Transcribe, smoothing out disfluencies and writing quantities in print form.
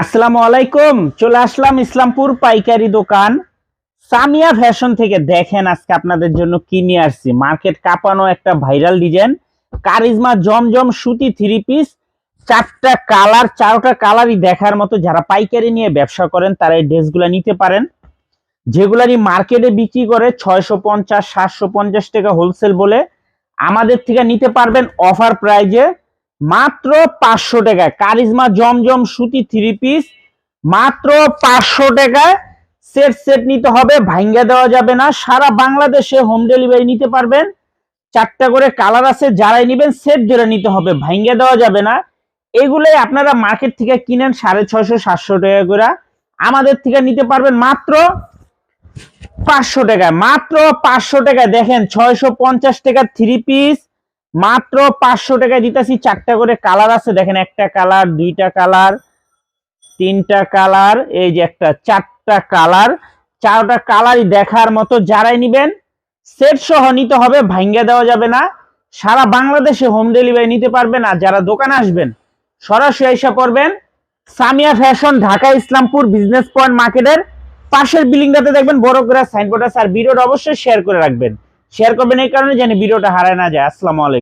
আসসালামু আলাইকুম। চলে আসলাম ইসলামপুর পাইকারি দোকান সামিয়া ফ্যাশন থেকে। দেখেন আজকে আপনাদের জন্য কি নিয়ে আসছি। মার্কেট কাঁপানো একটা ভাইরাল ডিজাইন কারিজমা জমজম সুতি থ্রি পিস, চারটা কালার, চারটা কালারই দেখার মতো। যারা পাইকারি নিয়ে ব্যবসা করেন তারা এই ড্রেসগুলো নিতে পারেন, যেগুলারই মার্কেটে বিক্রি করে 650 750 টাকা হোলসেল বলে, আমাদের থেকে নিতে পারবেন অফার প্রাইজে মাত্র 500 টাকায়। কারিজমা জমজম সুতি থ্রি পিস মাত্র 500 টাকায়। সেট সেট নিতে হবে, ভাঙ্গা দেওয়া যাবে না। সারা বাংলাদেশে হোম ডেলিভারি নিতে পারবেন। চারটা করে কালার আছে, যারাই নেবেন সেট ধরে নিতে হবে, ভাঙ্গা দেওয়া যাবে না। এগুলোই আপনারা মার্কেট থেকে কিনেন 650 700 টাকা করে, আমাদের থেকে নিতে পারবেন মাত্র 500 টাকায়। মাত্র 500 টাকায়। দেখেন 650 টাকা থ্রি পিস মাত্র 500 টাকায় দিতেছি। চারটা করে কালার আছে, দেখেন একটা কালার, দুইটা কালার, তিনটা কালার, এই যে একটা, চারটা কালার, চারটা কালারই দেখার মতো। যারাই নিবেন সেট সহ নিতে হবে, ভাঙ্গা দেওয়া যাবে না। সারা বাংলাদেশে হোম ডেলিভারি নিতে পারবেন। আর যারা দোকানে আসবেন সরাসরি এসে পড়বেন Samia fashion, Dhaka Islampur business point মার্কেটের পাশের বিল্ডিংটাতে দেখবেন বড় করে সাইনবোর্ড আছে। আর ভিডিওটা অবশ্যই শেয়ার করে রাখবেন। শেয়ার করবেন এই কারণে যেন ভিডিওটা হারায় না যায়। আসসালামু আলাইকুম।